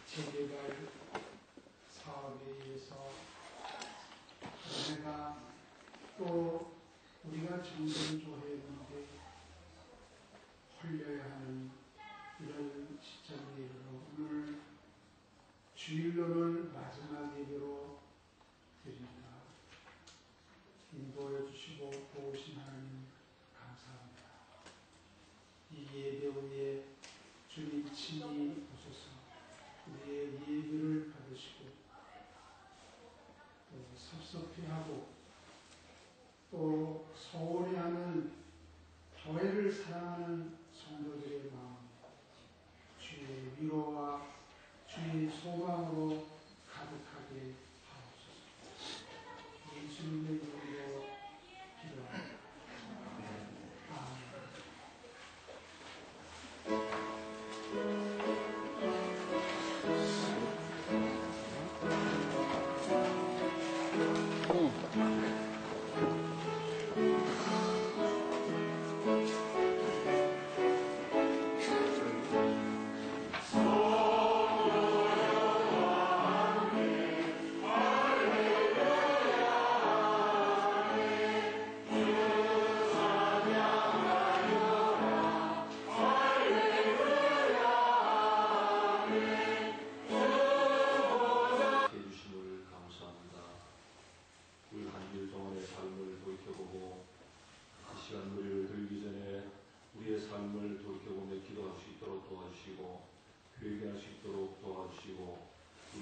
재개발 사업에 의해서 내가 또 우리가 정전조회했는데 헐려야 하는 이런 시점에 이르러 오늘 주일로를 마지막 예배로 드립니다. 인도해 주시고 도우신 하나님 감사합니다. 이 예배 후에 주님 친히 오셔서 우리의 예배를 받으시고 또 섭섭해하고 또 소원해하는 교회를 사랑하는 성도들의 마음, 주의 위로와 주의 소망으로 가득하게 하옵소서. 예수님의 이름으로 기도합니다. 아멘.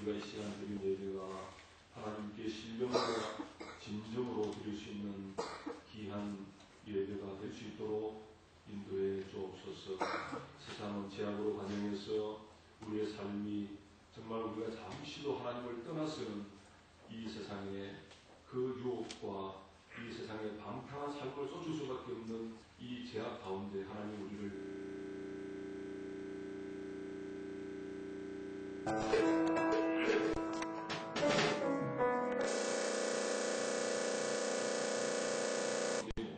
우리가 이 시간 드린 예배가 하나님께 신령과 진정으로 드릴 수 있는 귀한 예배가 될 수 있도록 인도해 주옵소서. 세상은 제약으로 관영해서 우리의 삶이 정말 우리가 잠시도 하나님을 떠나서는 이 세상에 그 유혹과 이 세상에 방탕한 삶을 쏟을 수밖에 없는 이 제약 가운데 하나님 우리를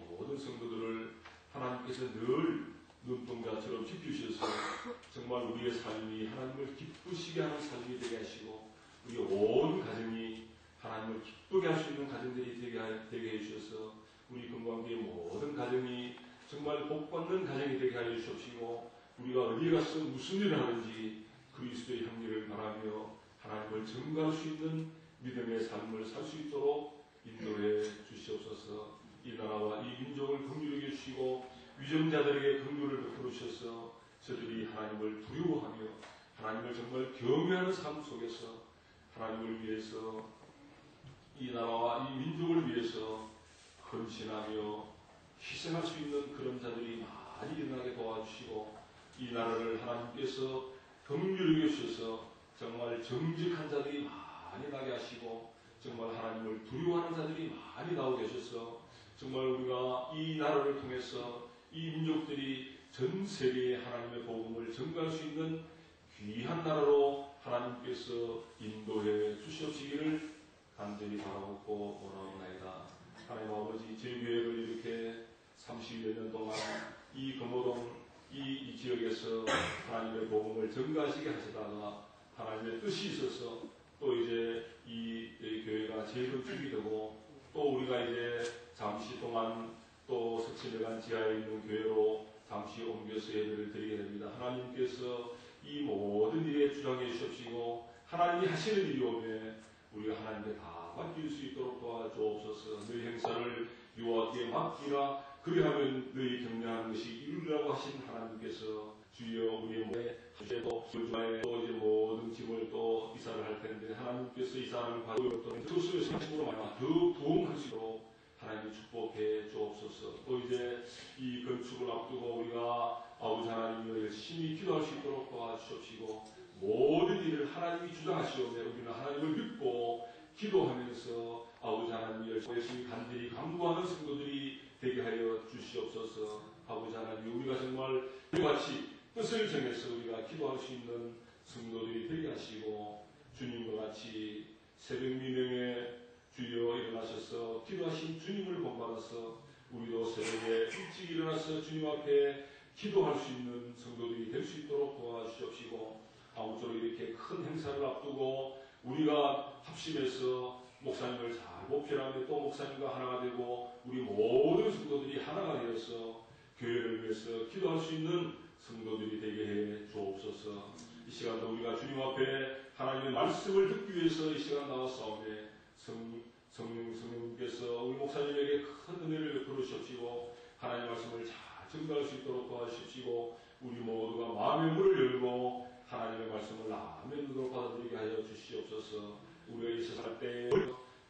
모든 성도들을 하나님께서 늘 눈동자처럼 지켜주셔서 정말 우리의 삶이 하나님을 기쁘시게 하는 삶이 되게 하시고 우리 온 가정이 하나님을 기쁘게 할 수 있는 가정들이 되게 해주셔서 우리 금광교의 모든 가정이 정말 복받는 가정이 되게 하여 주시옵시고 우리가 어디 가서 무슨 일을 하든지 그리스도의 향기를 바라며 하나님을 증거할 수 있는 믿음의 삶을 살 수 있도록 인도해 주시옵소서. 이 나라와 이 민족을 긍휼히 여기시고 위정자들에게 긍휼을 베풀어 주셔서 저들이 하나님을 두려워하며 하나님을 정말 경외하는 삶 속에서 하나님을 위해서 이 나라와 이 민족을 위해서 헌신하며 희생할 수 있는 그런 자들이 많이 일어나게 도와주시고 이 나라를 하나님께서 긍휼히 여기셔서 정말 정직한 자들이 많이 나게 하시고 정말 하나님을 두려워하는 자들이 많이 나오게 하셔서 정말 우리가 이 나라를 통해서 이 민족들이 전 세계에 하나님의 복음을 전가할 수 있는 귀한 나라로 하나님께서 인도해 주시옵시기를 간절히 바라옵고 원하옵나이다. 하나님 아버지, 제 교회를 이렇게 30여 년 동안 이 금호동 이 지역에서 하나님의 복음을 전가하시게 하시다가 하나님의 뜻이 있어서 또 이제 이 교회가 재건축이 되고 또 우리가 이제 잠시 동안 또 서천여관 지하에 있는 교회로 잠시 옮겨서 예배를 드리게 됩니다. 하나님께서 이 모든 일에 주장해 주십시고 하나님이 하시는 일이 오면 우리가 하나님께 다 맡길 수 있도록 도와주옵소서. 너희 행사를 여호와께 맡기라. 그리하면 너희 경배하는 것이 이루리라고 하신 하나님께서 주여 우리의 몸에 이제도 주말에 또 이제 모든 집을 또 이사를 할 텐데 하나님께서 이사를 받고 또 그것을 생각으로 말하면 더욱 도움할 수 있도록 하나님이 축복해 주옵소서. 또 이제 이 건축을 앞두고 우리가 아버지 하나님을 열심히 기도할 수 있도록 도와주십시고 모든 일을 하나님이 주장하시오며 우리는 하나님을 믿고 기도하면서 아버지 하나님을 열심히 간절히 간구하는 성도들이 되게 하여 주시옵소서. 아버지 하나님 우리가 정말 이같이 뜻을 정해서 우리가 기도할 수 있는 성도들이 되게 하시고 주님과 같이 새벽 미명에 주여 일어나셔서 기도하신 주님을 본받아서 우리도 새벽에 일찍 일어나서 주님 앞에 기도할 수 있는 성도들이 될 수 있도록 도와주시옵시고, 아무쪼록 이렇게 큰 행사를 앞두고 우리가 합심해서 목사님을 잘 보필하며 또 목사님과 하나가 되고 우리 모든 성도들이 하나가 되어서 교회를 위해서 기도할 수 있는 성도들이 되게 해 주옵소서. 이 시간도 우리가 주님 앞에 하나님의 말씀을 듣기 위해서 이 시간 나왔사오매 성령님께서 우리 목사님에게 큰 은혜를 베풀어 주십시고 하나님의 말씀을 잘 증거할 수 있도록 도와주십시고 우리 모두가 마음의 문을 열고 하나님의 말씀을 아멘 눈으로 받아들이게 하여 주시옵소서. 우리가 이 세상 때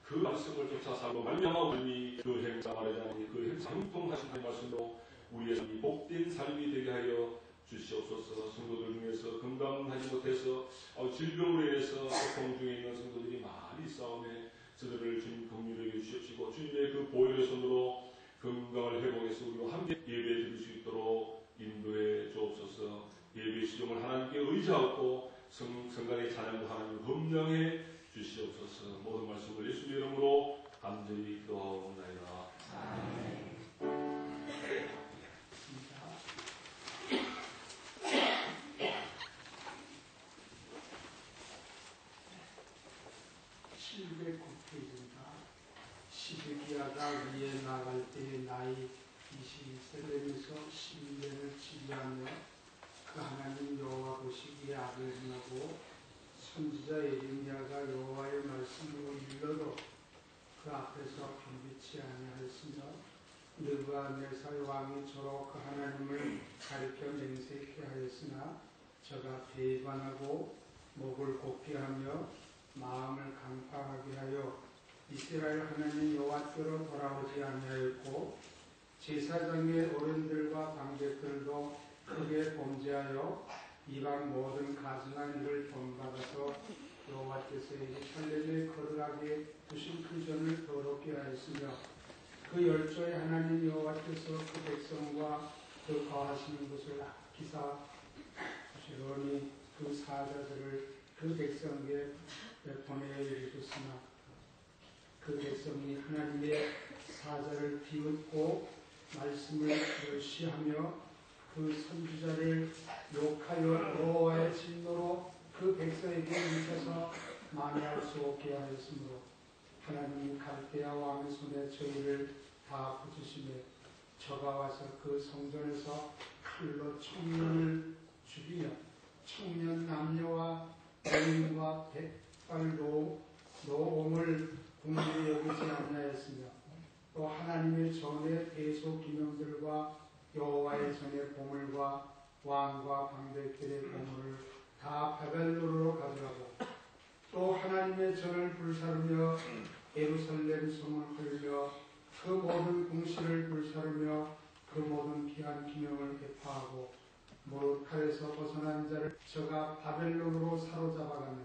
그 말씀을 쫓아 살고 말미암아 우리 그 행사 말하자니 그 행사 행동하신 그 말씀으로 우리의 삶이 복된 삶이 되게 하여 주시옵소서. 성도들 중에서 건강하지 못해서 질병으로 인해서 고통 중에 있는 성도들이 많이 있사오매 저들을 주님 긍휼히 여겨주시옵시고 주님의 그 보혈의 손으로 건강을 회복해서 우리와 함께 예배 드릴 수 있도록 인도해 주옵소서. 예배 시종을 하나님께 의지하고 성간의 찬양도 하나님 헌명해 주시옵소서. 모든 말씀을 예수의 이름으로 간절히 기도하옵나이다. 아멘. 709페이지입니다. 시드기야가 위에 나갈 때에 나이 22세 되면서 12년을 지휘하며 그 하나님 여호와 보시기에 악을 행하고 선지자 예레미야가 여호와의 말씀으로 일러도 그 앞에서 변비치 아니하였으며 느부갓네살 왕이 저로 그 하나님을 가리켜 맹세케 하였으나 저가 배반하고 목을 곱게 하며 마음을 강팍하게 하여 이스라엘 하나님 여호와께로 돌아오지 아니하였고 제사장의 어른들과 방백들도 크게 범죄하여 이방 모든 가증한 일을 본받아서 여호와께서 예루살렘에 거룩하게 두신 그 전을 더럽게 하였으며 그 열조의 하나님 여호와께서 그 백성과 그 거하시는 곳을 아끼사 부지런히 그 사자들을 그 백성에게 보내어 이르셨으나 그 백성이 하나님의 사자를 비웃고 말씀을 멸시하며 그 선지자를 욕하여 여호와의 진노로 그 백성에게 미쳐서 만회할 수 없게 하였으므로 하나님이 갈대아 왕의 손에 저희를 다 붙이시며 저가 와서 그 성전에서 칼로 청년을 죽이며 청년 남녀와 여인과 백발 노옴을 궁중에 여기지 아니하였으며 또 하나님의 전의 대소 기명들과 여호와의 전의 보물과 왕과 방백들의 보물을 다 바벨론으로 가져가고 또 하나님의 전을 불사르며 예루살렘 성을 헐며 그 모든 궁실을 불사르며 그 모든 귀한 기명을 배파하고 무릇 칼에서 벗어난 자를 저가 바벨론으로 사로잡아가며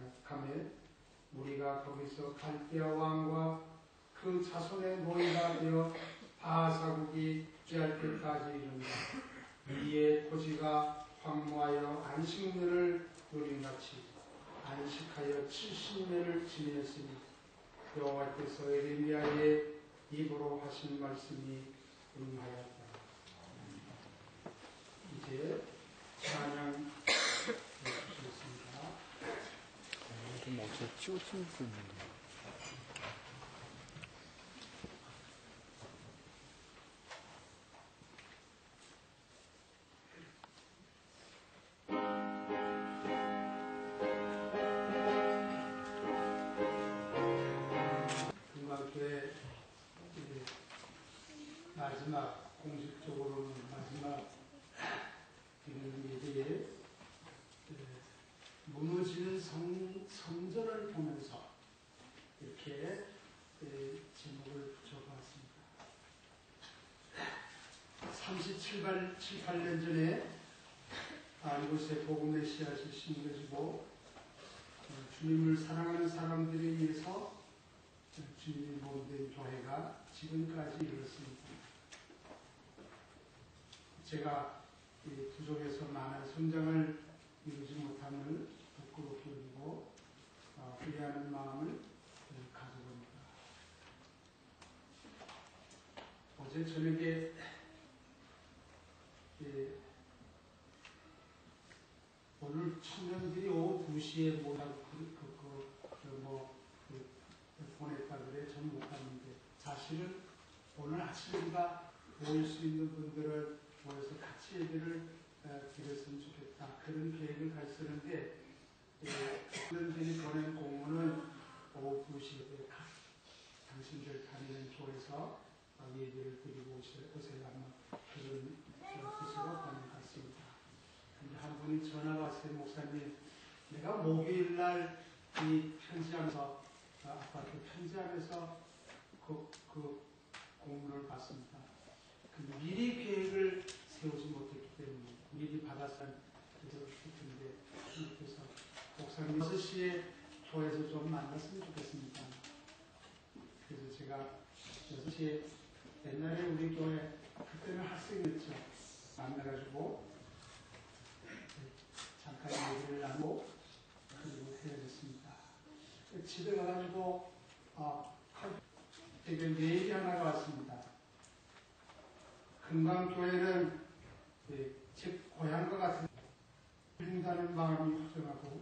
우리가 거기서 갈대아 왕과 그 자손의 노예가 되어 바사국이 취할 때까지 이른다. 이에 토지가 황무하여 안식년을 누린같이 안식하여 70년을 지냈으니 여호와께서 예레미야의 입으로 하신 말씀이 응하였다. 이제 찬양 해주시겠습니다. 좀 어째 치우치고 있는데. 금강교회 마지막 공식적으로는 마지막 예배에 무너지는 성전을 보면서 이렇게 제목을 붙여봤습니다. 38년 전에 이곳에 복음의 씨앗이 심겨지고 주님을 사랑하는 사람들에 의해서 주님이 모든 교회가 지금까지 이렇습니다. 제가 부족해서 많은 성장을 이루지 못함을 부끄럽게 여기고 후회하는 마음을 가져봅니다. 어제 저녁에 청년들이 오후 2시에 뭐라고 보냈다 그래. 전 못 갔는데 사실은 오늘 아침에 우리가 모일 수 있는 분들을 모여서 같이 얘기를 드렸으면 좋겠다. 그런 계획을 가졌었는데 청년들이 보낸 공문은 오후 2시에 당신들 다니는 교회에서 얘기를 드리고 오세요. 그런 뜻으로 보낸 것 같습니다. 근데 한 분이 전화가 왔어요. 목사님, 내가 목요일날 이 편지하면서 아파트 편지하면서 그 공문을 받습니다. 근데 미리 계획을 세우지 못했기 때문에 미리 받았으면 좋겠는데 그래서 목사님 6시에 교회에서 좀 만났으면 좋겠습니다. 그래서 제가 6시에 옛날에 우리 교회 그때는 학생이었죠. 만나가지고 잠깐 얘기를 나누고 그리고 헤어졌습니다. 집에 가가지고 되게 메일이 하나가 왔습니다. 금강교회는 제 고향과 같은 힘다는 마음이 허전하고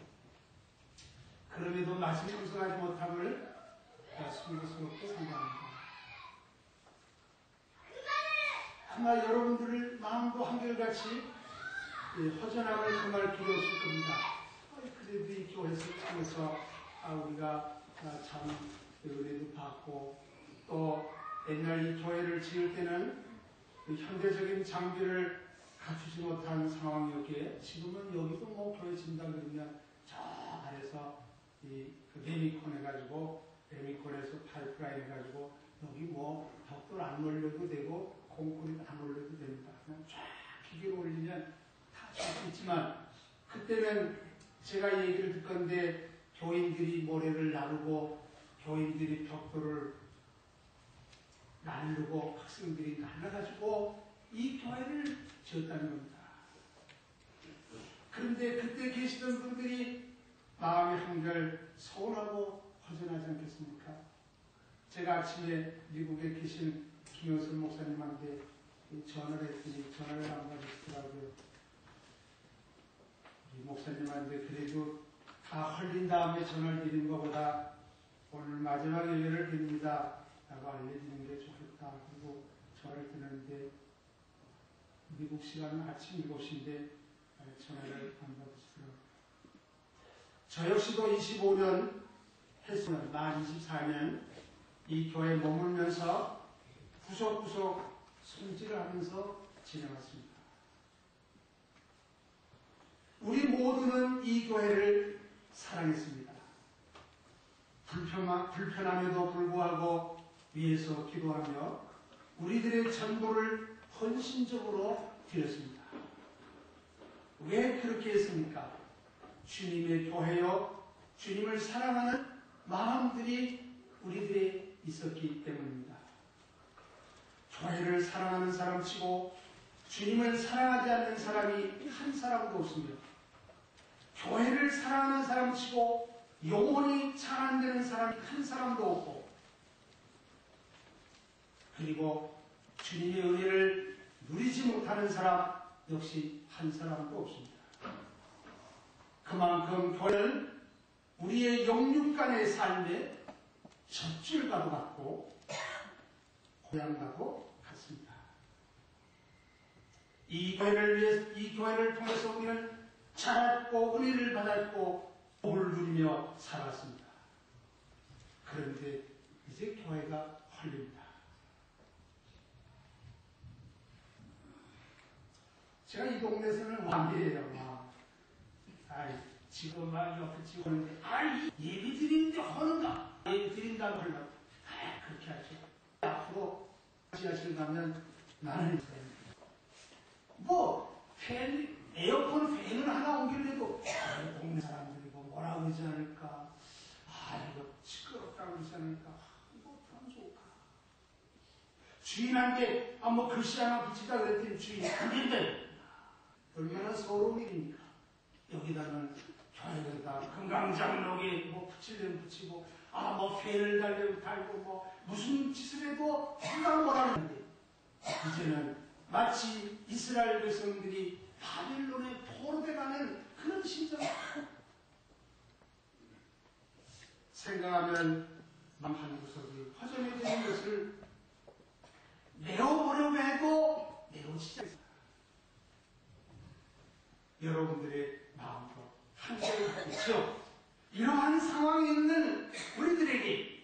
그럼에도 마치 용서하지 못함을 숨기스럽게 생각합니다. 아마 여러분들의 마음도 한결같이 허전함을 정말 기도하실 겁니다. 그래도 이 교회에서 통해서 우리가 참 은혜도 받고 또 옛날 이 교회를 지을 때는 현대적인 장비를 갖추지 못한 상황이었기에 지금은 여기도 뭐 교회 진다 그러면 저 아래서 이 레미콘 해가지고 레미콘에서 파이프라인 해가지고 여기 뭐 벽돌 안 올려도 되고 콘크리트 안 올려도 됩니다. 그냥 쫙 기계로 올리면 다 잘 수 있지만 그때는 제가 얘기를 듣건데 교인들이 모래를 나르고 교인들이 벽돌을 나르고 학생들이 나눠가지고 이 교회를 지었다는 겁니다. 그런데 그때 계시던 분들이 마음이 한결 서운하고 허전하지 않겠습니까? 제가 아침에 미국에 계신 김영선 목사님한테 전화를 했더니 전화를 안 받으시더라고요. 이 목사님한테 그래도 다 헐린 다음에 전화를 드리는 것보다 오늘 마지막 예배를 드립니다 라고 알려드리는 게 좋겠다. 그리고 전화를 드렸는데 미국 시간은 아침 7시인데 전화를 안 받으시더라고요. 저 역시도 25년 했으면 만 24년 이 교회에 머물면서 구석구석 손질을 하면서 지내왔습니다. 우리 모두는 이 교회를 사랑했습니다. 불편함에도 불구하고 위에서 기도하며 우리들의 전부를 헌신적으로 드렸습니다. 왜 그렇게 했습니까? 주님의 교회요, 주님을 사랑하는 마음들이 우리들에 있었기 때문입니다. 교회를 사랑하는 사람치고 주님을 사랑하지 않는 사람이 한 사람도 없습니다. 교회를 사랑하는 사람치고 영원히 찬양되는 사람이 한 사람도 없고 그리고 주님의 은혜를 누리지 못하는 사람 역시 한 사람도 없습니다. 그만큼 교회는 우리의 영육간의 삶에 젖줄과도 같고 고향과도 같습니다. 이 교회를 통해서 우리는 자랐고 은혜를 받았고 복을 누리며 살았습니다. 그런데 이제 교회가 헐립니다. 제가 이 동네에서는 왕이에요. 지금 막 옆에 치고 오는데 예비 드리는데 허는가? 예비 드린다고 하려고 그렇게 하죠. 앞으로 지하실 가면 나는 에어컨 팬을 하나 옮기려도 동네 사람들이 뭐라고 그러지 않을까? 이거 시끄럽다고 그러지 않을까? 이거 참 좋을까? 주인한테 글씨 하나 붙이다 그랬더니 주인이 그런데 얼마나 서러운 일입니까? 여기다는 교회에다 금강장로에 붙이려면 붙이고 팬을 달고 무슨 짓을 해도 누가 뭐라는데 이제는 마치 이스라엘 백성들이 바벨론에 포로돼가는 그런 심정이 가면 마음 한 구석이 허전해지는 것을 내어보려고 해도 내어지지 않습니다. 여러분들의 마음도 한결 같겠죠. 이러한 상황에 있는 우리들에게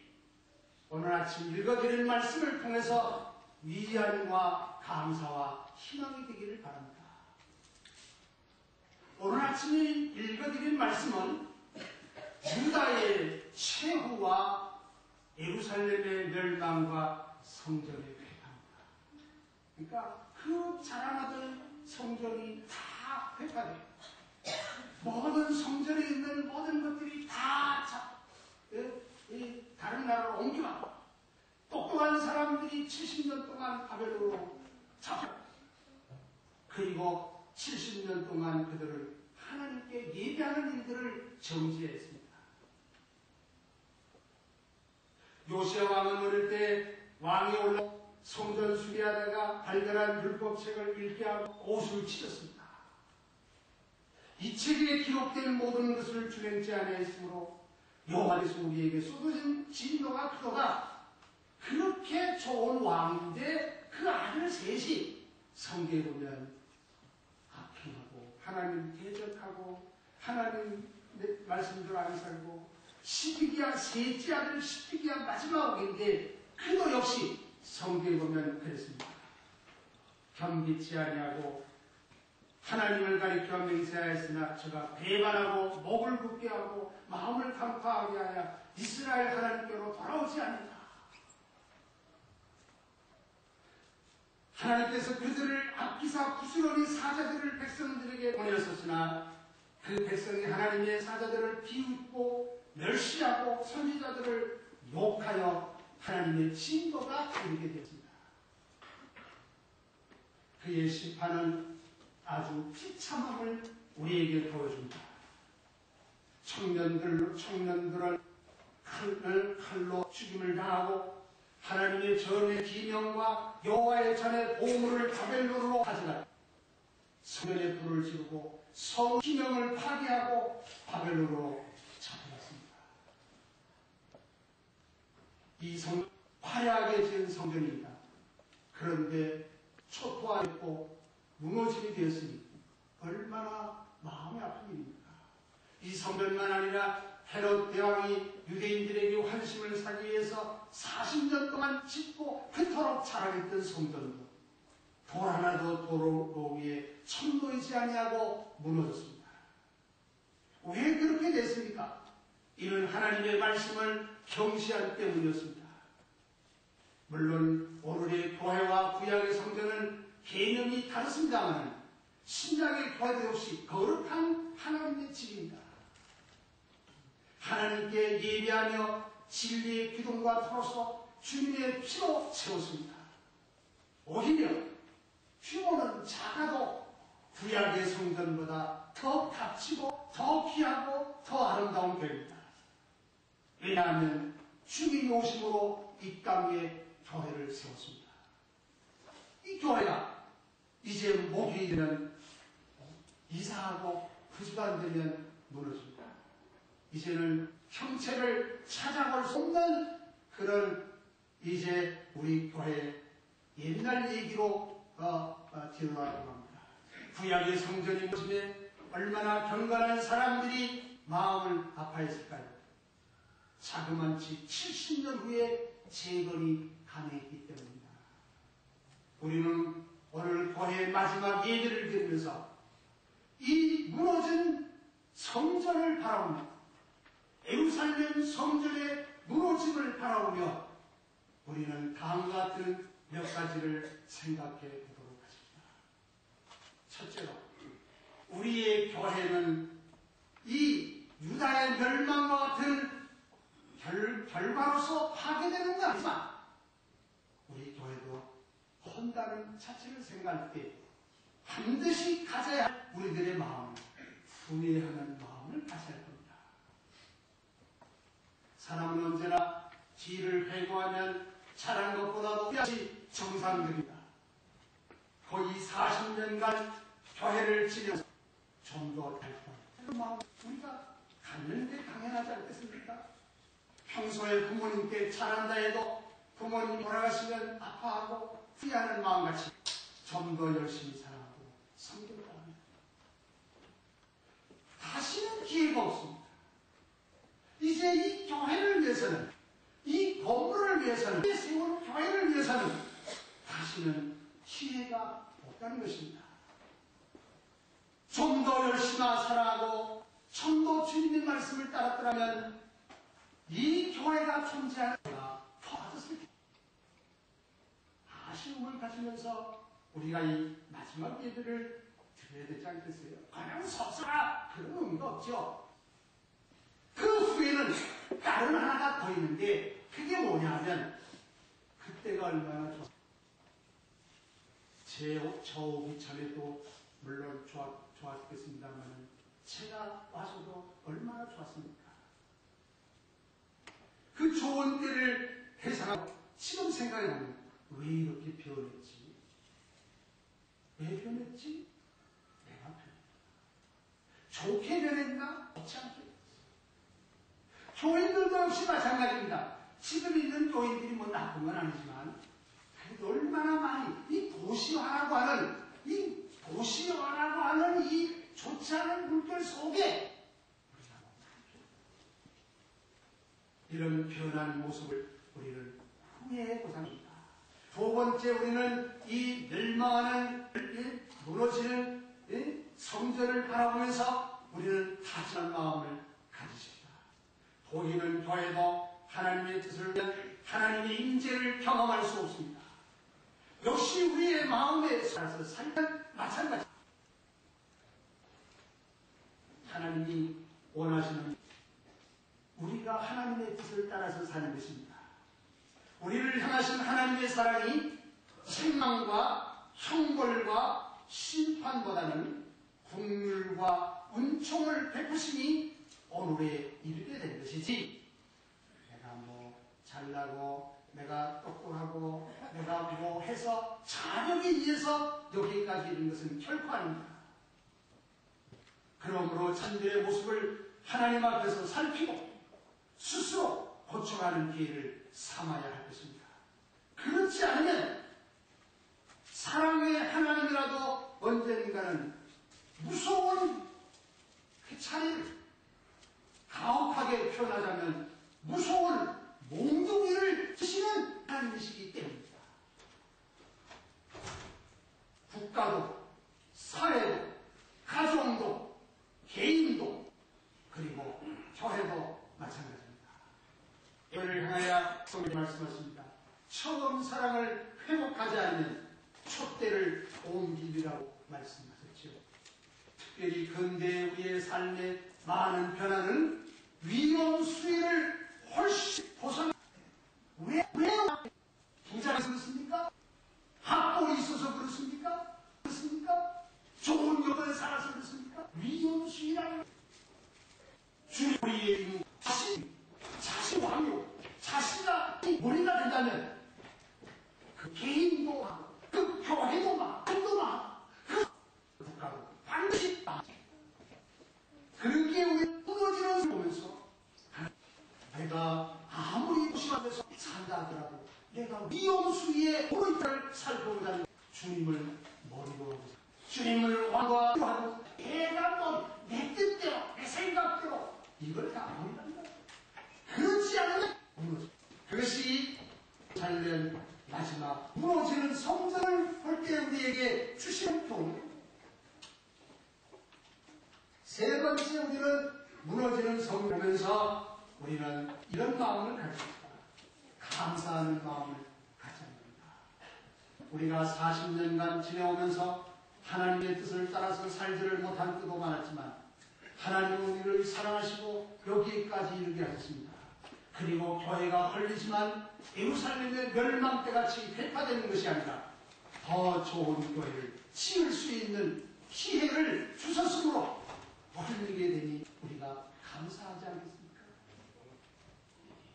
오늘 아침 읽어드린 말씀을 통해서 위안과 감사와 희망이 되기를 바랍니다. 오늘 아침에 읽어드린 말씀은 유다의 최후와 예루살렘의 멸망과 성전의 폐파입니다. 그러니까 그 자라나던 성전이 다 폐파돼요. 모든 성전에 있는 모든 것들이 다 다른 나라로 옮겨가고 똑똑한 사람들이 70년 동안 바벨론으로 잡혀 그리고 70년 동안 그들을 하나님께 예배하는 일들을 정지했습니다. 요시야 왕은 어릴 때 왕이 올라 성전 수리하다가 발견한 율법책을 읽게 하고 고수를 치렀습니다. 이 책에 기록된 모든 것을 준행치 아니하였으므로 여호와께서 우리에게 쏟아진 진노가 크도다. 그렇게 좋은 왕인데 그 아들 셋이 성경에 보면 악행하고 하나님 대적하고 하나님 말씀대로 안 살고 시드기야 셋째 아들 시드기야 마지막 왕인데 그도 역시 성경에 보면 그랬습니다. 겸비치 아니하고 하나님을 가리켜 맹세하였으나 저가 배반하고 목을 굳게 하고 마음을 강파하게 하여 이스라엘 하나님께로 돌아오지 않는다. 하나님께서 그들을 아끼사 부스러기 사자들을 백성들에게 보내었으나 그 백성이 하나님의 사자들을 비웃고 멸시하고 선지자들을 욕하여 하나님의 진노가 이르게 되었습니다. 그의 심판은 아주 비참함을 우리에게 보여줍니다. 청년들은 칼로 죽임을 당하고 하나님의 전의 기명과 여호와의 전의 보물을 바벨론으로 가져가 성전에 불을 지르고 성 기명을 파괴하고 바벨론으로 잡혀갔습니다. 이 성 화려하게 지은 성전입니다. 그런데 초토화했고 무너짐이 되었으니 얼마나 마음이 아픈 일입니까? 이 성전만 아니라 헤롯 대왕이 유대인들에게 환심을 사기 위해서 40년 동안 짓고 그토록 자랑했던 성전도 돌 하나도 도로 위에 천도이지 아니하고 무너졌습니다. 왜 그렇게 됐습니까? 이는 하나님의 말씀을 경시한 때문이었습니다. 물론 오늘의 교회와 구약의 성전은 개념이 다릅니다만 신약의 교회도 역시 거룩한 하나님의 집입니다. 하나님께 예배하며 진리의 기둥과 터서 주님의 피로 채웠습니다. 오히려 규모는 작아도 구약의 성전보다 더 값지고 더 귀하고 더 아름다운 교회입니다. 왜냐하면 주님이 오심으로 이 땅에 교회를 세웠습니다. 이 교회가 이제 목이 되면 이사하고 그 시간 되면 무너집니다. 이제는 형체를 찾아볼 수 없는 그런 이제 우리 교회 옛날 얘기로 뒤로나가고 합니다. 구약의 성전이 모습에 얼마나 경건한 사람들이 마음을 아파했을까요? 자그만치 70년 후에 재건이 가능했기 때문입니다. 우리는 오늘 교회의 마지막 예배를 드리면서 이 무너진 성전을 바라보며 예루살렘 성전의 무너짐을 바라보며 우리는 다음과 같은 몇 가지를 생각해 보도록 하십니다. 첫째로 우리의 교회는 이 유다의 멸망과 같은 결과로서 파괴되는 것 아니지만 우리 교회도 헌다는 자체를 생각할 때 반드시 가져야 할 우리들의 마음, 후회하는 마음을 가져야 합니다. 사람은 언제나 뒤를 회고하면 잘한 것보다도 뼈시 정상들입니다. 거의 40년간 교회를 지내서 좀 더 달콤한 마음 우리가 갖는 게 당연하지 않겠습니까? 평소에 부모님께 잘한다 해도 부모님 돌아가시면 아파하고 후회하는 마음같이 좀 더 열심히 살아가고 섬기기 바랍니다. 다시는 기회가 없습니다. 이제 이 교회를 위해서는, 이 건물을 위해서는, 이 세운 교회를 위해서는 다시는 기회가 없다는 것입니다. 좀 더 열심히 살아가고 좀 더 주님의 말씀을 따랐더라면 이 교회가 존재하는 것보다 더 받았을 텐데, 아쉬움을 가지면서 우리가 이 마지막 예배를 드려야 되지 않겠어요? 그냥 섭섭하 그런 의미가 없죠. 그 후에는 다른 하나가 더 있는데 그게 뭐냐 하면 그때가 얼마나 저 오기 전에도 물론 좋았겠습니다만 제가 와서도 얼마나 좋았습니까? 그 좋은 때를 회상하고 지금 생각해보면 왜 이렇게 변했지? 왜 변했지? 내가 변했다. 좋게 변했나? 좋지 않게 변했어. 교인들도 역시 마찬가지입니다. 지금 있는 교인들이 뭐 나쁜 건 아니지만 그래도 얼마나 많이 이 도시화라고 하는 이 좋지 않은 물결 속에 이런 변한 모습을 우리는 후회해 보상합니다. 두 번째, 우리는 이 멸망하는 무너지는 성전을 바라보면서 우리는 다짐한 마음을 가지십시다. 보이는 교회도 하나님의 뜻을 위한 하나님의 임재를 경험할 수 없습니다. 역시 우리의 마음에 살아서 살면 마찬가지. 하나님이 원하시는 우리가 하나님의 뜻을 따라서 사는 것입니다. 우리를 향하신 하나님의 사랑이 책망과 형벌과 심판보다는 긍휼과 은총을 베푸심이 오늘에 이르게 된 것이지, 내가 뭐 잘나고 내가 똑똑하고 내가 뭐 해서 자력에 의해서 여기까지 이른 것은 결코 아닙니다. 그러므로 자신들의 모습을 하나님 앞에서 살피고 스스로 고쳐가는 기회를 삼아야 할 것입니다. 그렇지 않으면 사랑의 하나님이라도 언젠가는 무서운 그 차이를 가혹하게 표현하자면 무서운 몽둥이를 드시는 하나님이시기 때문입니다. 국가도, 사회도, 가정도, 개인도, 그리고 교회도 마찬가지입니다. 이를 향하여 성경이 말씀하십니다. 처음 사랑을 회복하지 않으면 촛대를 옮기리라고 말씀하셨죠. 특별히 근대 우리의 삶의 많은 변화는 위험 수위를 훨씬 벗어나. 왜 부자가 그렇습니까? 학벌이 있어서 그렇습니까? 좋은 여건에 살아서 그렇습니까? 위험 수위라는 우리의 임무, 자신 왕요, 자신가 머리가 된다면 그 개인도 하고 그 교회도 막 그 국가도 반드시 그렇게 우리 무너지는 것을 보면서 내가 아무리 무시하면서 산다 하더라도 내가 위험수위에 오른쪽을 살펴보자는 주님을 머리로 하고 주님을 왕과하고 내가 뭐 내 뜻대로 내 생각대로 이걸 다 못한다. 그렇지 않으면 무너져. 그것이 잘된 마지막 무너지는 성전을 볼 때 우리에게 주시는 교훈입니다. 세 번째, 우리는 무너지는 성전을 보면서 우리는 이런 마음을 가집니다. 감사하는 마음을 가져야 합니다. 우리가 40년간 지내오면서 하나님의 뜻을 따라서 살지를 못한 때도 많았지만 하나님은 우리를 사랑하시고 여기까지 이르게 하셨습니다. 그리고 교회가 헐리지만 예루살렘의 멸망때같이 회파되는 것이 아니라 더 좋은 교회를 지을 수 있는 기회를 주셨으므로 헐리게 되니 우리가 감사하지 않겠습니까?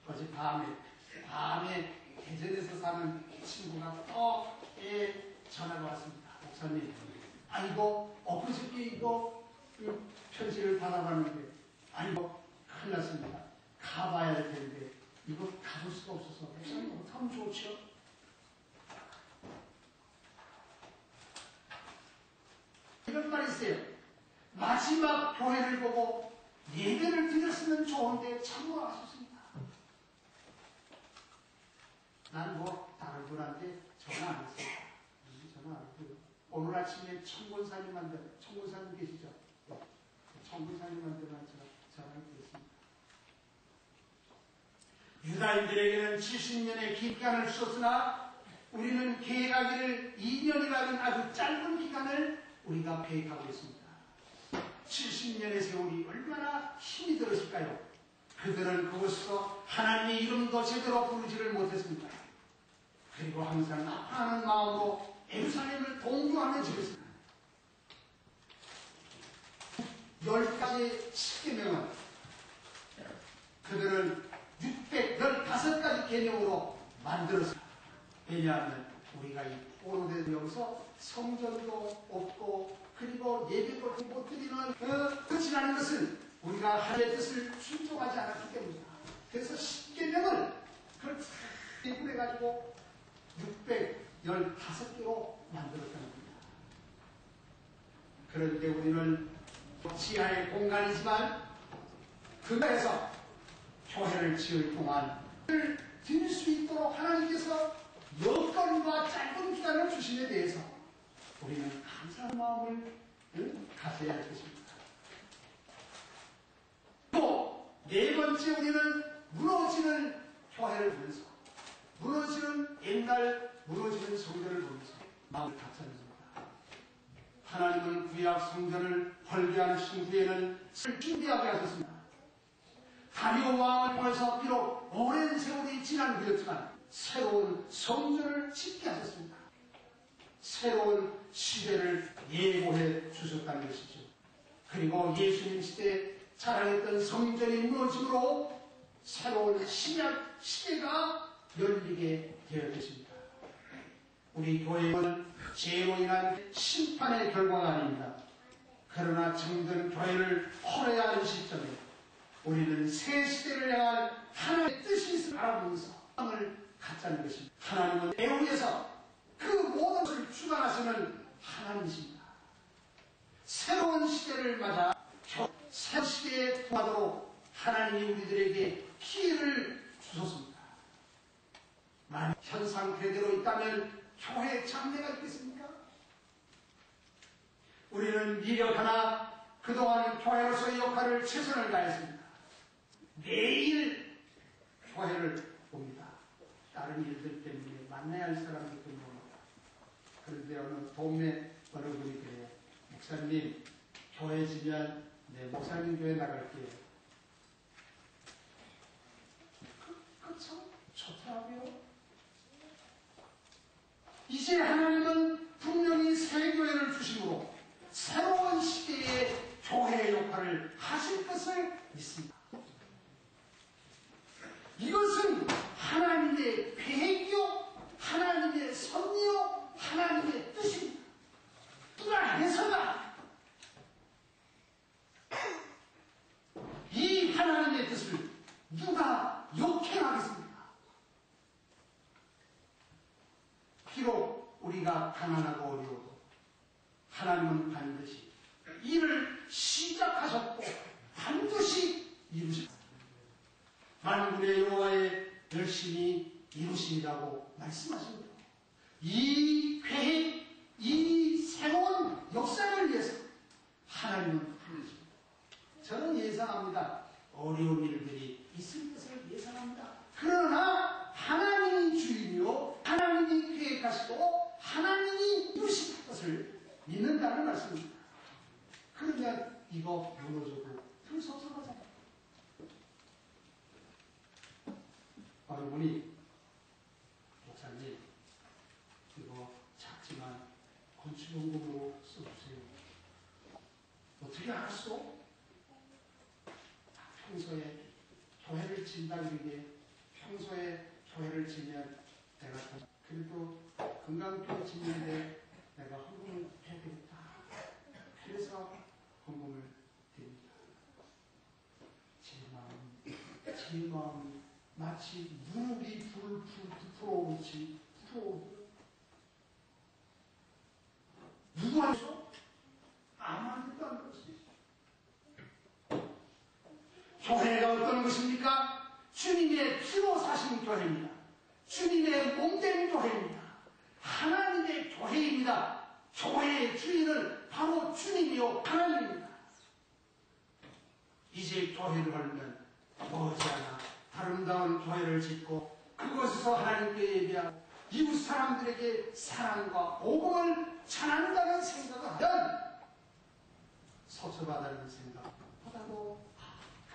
어제 밤에 대전에서 사는 친구가 또 전화가 왔습니다. 목사님, 아이고 엊그저께 이거 편지를 받아봤는데 아이고 큰일 났습니다. 가봐야 할 텐데 이거 가질 수가 없어서 목사님 어떡하면 좋죠? 이런 말이 있어요. 마지막 교회를 보고 예배를 드렸으면 좋은데 참으로 아쉽습니다. 난 뭐 다른 분한테 전화 안 했어요. 전화 안 했고요. 오늘 아침에 청군사님한테, 청군사님 계시죠? 청군사님한테만 전화를 드렸습니다. 유다인들에게는 70년의 기간을 주었으나 우리는 계획하기를 2년이라는 아주 짧은 기간을 우리가 계획하고 있습니다. 70년의 세월이 얼마나 힘이 들었을까요? 그들은 그곳에서 하나님의 이름도 제대로 부르지를 못했습니다. 그리고 항상 아파하는 마음으로 예루살렘을 동조하며 지냈습니다. 10가지 10계명은 그들은 615가지 계명으로 만들었습니다. 왜냐하면 우리가 이 포로된 여기서 성전도 없고 그리고 예배도 못 드리는 그 지나는 것은 우리가 하나님의 뜻을 순종하지 않았기 때문입니다. 그래서 10계명을 그걸 해가지고 615개로 만들었다는 겁니다. 그런데 우리는 지하의 공간이지만 그거에서 교회를 지을 동안 드릴 수 있도록 하나님께서 여건과 짧은 기간을 주심에 대해서 우리는 감사한 마음을 가져야 할 것입니다. 또 네 번째 우리는 무너지는 교회를 보면서 무너지는 옛날 무너지는 성전을 보면서 마음을 갖춰냅니다. 하나님은 구약 성전을 헐게하신 후에는 준비하게 하셨습니다. 다리오 왕을 통해서 비록 오랜 세월이 지난 후였지만 새로운 성전을 짓게 하셨습니다. 새로운 시대를 예고해 주셨다는 것이죠. 그리고 예수님 시대에 자랑했던 성전이 무너짐으로 새로운 신약 시대가 열리게 되어 것입니다. 우리 교회는 죄로 인한 심판의 결과가 아닙니다. 그러나 정든 교회를 헐어야 하는 시점에 우리는 새 시대를 향한 하나님의 뜻이 있음을 알아보면서 마음을 갖자는 것입니다. 하나님은 애우에서 그 모든 것을 주관하시는 하나님이십니다. 새로운 시대를 맞아 새 시대에 통하도록 하나님이 우리들에게 기회를 주셨습니다. 만약 현 상태대로 있다면 교회에 장래가 있겠습니까? 우리는 미력하나 그동안 교회로서의 역할을 최선을 다했습니다. 매일 교회를 봅니다. 다른 일들 때문에 만나야 할 사람들 때문에 봅니다. 그런데 어느 동네 어느 분이 그래요. 목사님, 교회 지면 목사님 교회 나갈게요. 그 참 좋더라고요. 이제 하나님은 분명히 새 교회를 주심으로 새로운 시대의 교회의 역할을 하실 것을 믿습니다. 이것은 하나님의 계획이요, 하나님의 섭리요, 하나님의 뜻입니다. 불안해서가 이 하나님의 뜻을 누가 욕해하겠습니까? 비록 우리가 가난하고 어려워도 하나님은 반드시 일을 시작하셨고 반드시 이루십니다. 만군의 여호와의 열심히 이루심이라고 말씀하십니다. 이 계획, 이 새로운 역사를 위해서 하나님은 부르십니다. 저는 예상합니다. 어려운 일들이 있을 것을 예상합니다. 그러나 하나님이 주인이요, 하나님이 계획하시고 하나님이 이루실 것을 믿는다는 말씀입니다. 그러면 이거 무너져도 들 섭섭하잖아요. 어느 분이 목사님 이거 작지만 건축연금으로 써주세요. 어떻게 알았어? 평소에 교회를 진다는 게 평소에 교회를 지면 내가 그래도 건강교회 짓는데 내가 헌금을 해야 되겠다. 그래서 헌금을 드립니다. 제 마음이 마치 무릎이 불을 불어오듯이 불어오고 누구 하죠? 아무도 안 그렇지. 교회가 어떤 것입니까? 주님의 피로 사신 교회입니다. 주님의 몸된 교회입니다. 하나님의 교회입니다. 교회의 주인은 바로 주님이요 하나님입니다. 이제 교회를 하려면 머지않아 아름다운 교회를 짓고 그곳에서 하나님께 예배하고 이웃 사람들에게 사랑과 복음을 전한다는 생각을 하면 소처받다는 생각보다도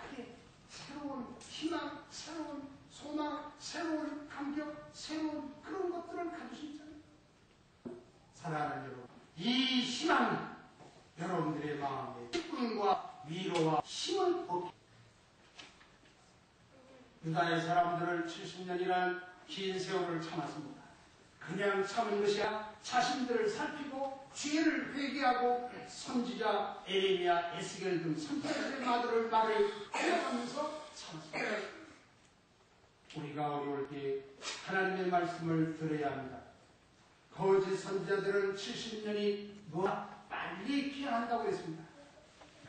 그게 새로운 희망, 새로운 소망, 새로운 감격, 새로운 그런 것들을 가질 수 있잖아요. 사랑하는 여러분, 이 희망이 여러분들의 마음에 기쁨과 위로와 힘을 얻게 유다의 사람들을 70년이라는 긴 세월을 참았습니다. 그냥 참은 것이 아니라 자신들을 살피고 죄를 회개하고 선지자 에레미야, 에스겔 등 선지자들의 말을 해가면서 참았습니다. 우리가 어려울 때 하나님의 말씀을 들어야 합니다. 거짓 선지자들은 70년이 너무나 빨리 귀환한다고 했습니다.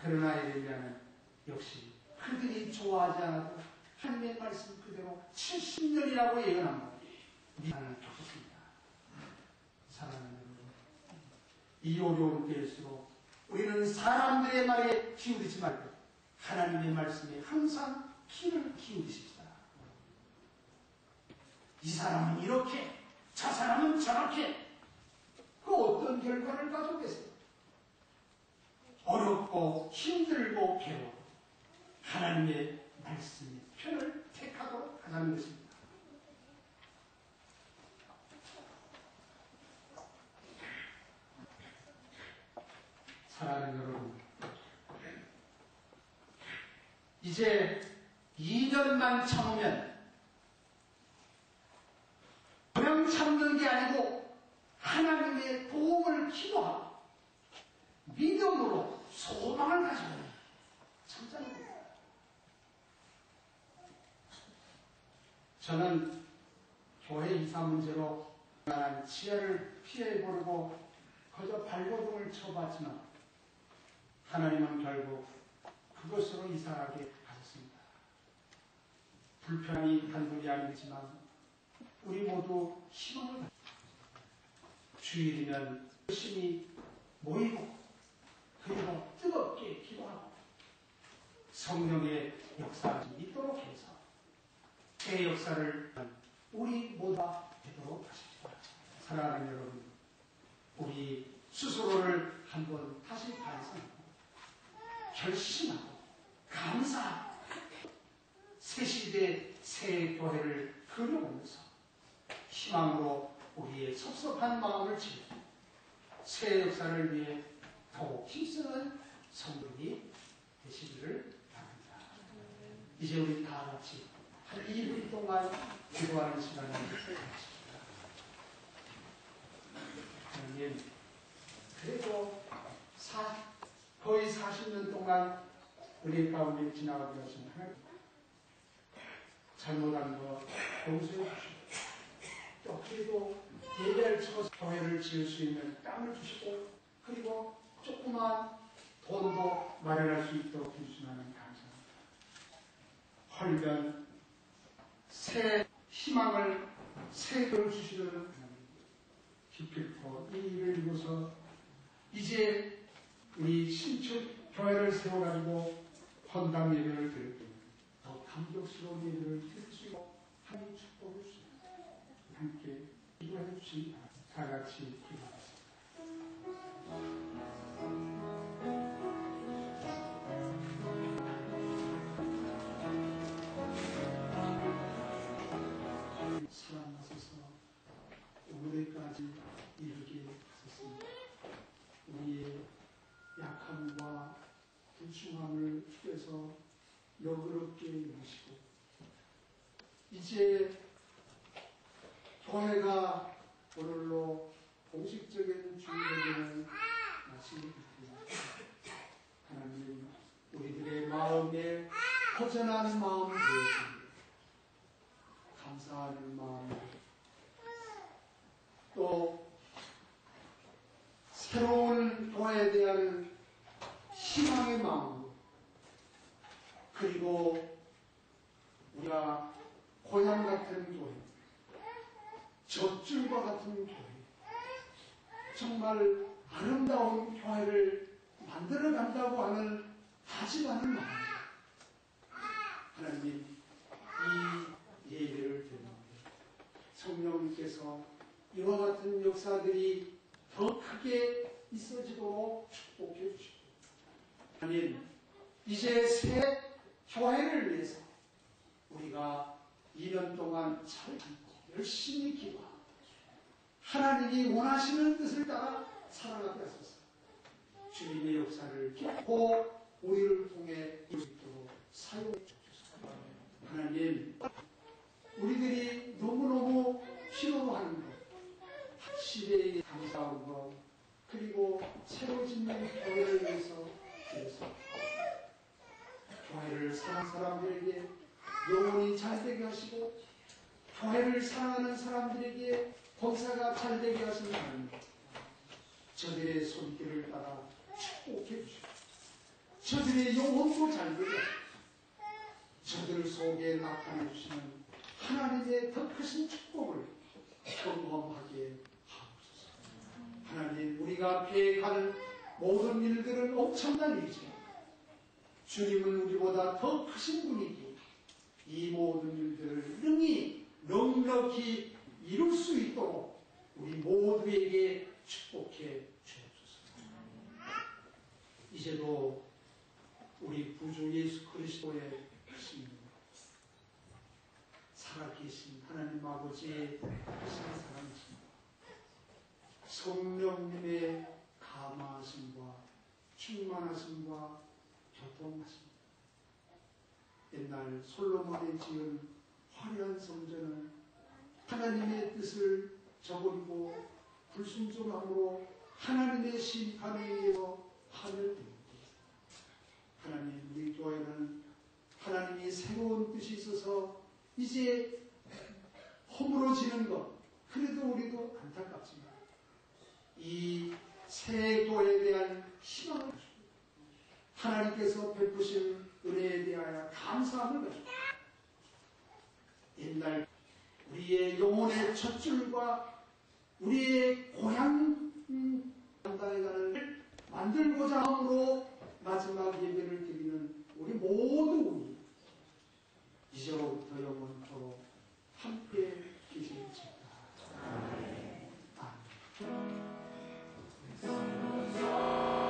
그러나 에레미야는 역시 그들이 좋아하지 않아도 하나님의 말씀 그대로 70년이라고 예언합니다. 미안을 겪었습니다. 사랑하는 여러분, 이 어려운 때일수록 우리는 사람들의 말에 기울이지 말고 하나님의 말씀에 항상 귀를 기울이십시다. 이 사람은 이렇게, 저 사람은 저렇게, 그 어떤 결과를 가져오겠어요? 어렵고 힘들고 괴로워 하나님의 말씀의 편을 택하도록 하자는 것입니다. 사랑하는 여러분, 이제 2년만 참으면 그냥 참는 게 아니고 하나님의 도움을 기도하고 믿음으로 소망을 가지고 참자는 거예요. 저는 교회 이사 문제로 지혜를 피해보려고 그저 발버둥을 쳐봤지만 하나님은 결국 그것으로 이사하게 하셨습니다. 불편이 단둘이 아니지만 우리 모두 희망을 가지고 주일이면 열심히 모이고 그리고 뜨겁게 기도하고 성령의 역사가 있도록 해서 새 역사를 우리 모두가 되도록 하십시오. 사랑하는 여러분, 우리 스스로를 한번 다시 반성하고 결심하고 감사하고 새 시대 새 교회를 그려보면서 희망으로 우리의 섭섭한 마음을 채우고 새 역사를 위해 더욱 힘쓰는 성도들이 되시기를 바랍니다. 이제 우리 다 같이 한 2분 동안 기도하는 시간을 갖겠습니다. 하나님, 그래도 거의 40년 동안 우리 가운데 지나가게 하신 하나님, 잘못한 거 용서해 주시고 또 그래도 예배를 쳐서 교회를 지을 수 있는 땅을 주시고 그리고 조그만 돈도 마련할 수 있도록 해주시면 감사합니다. 헐면 새 희망을 새 교를 주시려는 하나님, 기필코 이 일을 이루어서 이제 우리 신축 교회를 세워가지고 헌당 예배를 드릴 때 더 감격스러운 예배를 드릴 수 있고 하나님 축복을 주십니다. 함께 기도해 주시기 바랍니다. 다 같이 기도하겠습니다. 살아나셔서 오늘까지 이르게 하셨습니다. 우리의 약함과 불충함을 주께서 너그럽게 여기시고 이제 교회가 오늘로 공식적인 주일에는 마치겠습니다. 하나님, 우리들의 마음에 허전한 마음을 내주시고 감사하는 마음, 또 새로운 교회에 대한 희망의 마음, 그리고 우리가 고향 같은 교회, 젖줄과 같은 교회, 정말 아름다운 교회를 만들어 간다고 하는 다짐하는 마음, 하나님 이 예배를 드립니다. 성령님께서 이와 같은 역사들이 더 크게 있어지도록 축복해 주시고, 하나님 이제 새 교회를 위해서 우리가 2년 동안 잘 열심히 기도하고 하나님이 원하시는 뜻을 따라 살아가게 하소서. 주님의 역사를 깊고 우리를 통해 이루도록 사용해 주소서. 하나님, 우리들이 너무너무 필요로 하는 것, 시대에 감사한 것, 그리고 새로 짓는 교회를 위해서 교회를 사랑하는 사람들에게 영혼이 잘되게 하시고, 교회를 사랑하는 사람들에게 권사가 잘되게 하시는 하나님, 저들의 손길을 따라 축복해 주시고, 저들의 영혼도 잘되게 하시고, 저들 속에 나타내 주시는 하나님의 더 크신 축복을 경험하게 하옵소서. 하나님, 우리가 계획하는 모든 일들은 엄청난 일이지만 주님은 우리보다 더 크신 분이기에 이 모든 일들을 능히 넉넉히 이룰 수 있도록 우리 모두에게 축복해 주옵소서. 이제도 우리 구주 예수 그리스도의 신으로 살아계신 하나님 아버지의 크신 사랑이신 성령님의 감화하심과 충만하심과 교통하심, 옛날 솔로몬이 지은 화려한 성전은 하나님의 뜻을 저버리고 불순종함으로 하나님의 심판에 의해서 파멸됩니다. 하나님, 우리 교회는 하나님이 새로운 뜻이 있어서 이제 허물어지는 것, 그래도 우리도 안타깝지만 이 새 교회에 대한 희망을 가지고 하나님께서 베푸신 은혜에 대하여 감사함을 가지고 옛날 우리의 영혼의 젖줄과 우리의 고향 땅에 가는 만들고자 함으로 마지막 예배를 드리는 우리 모두 이제로부터 영원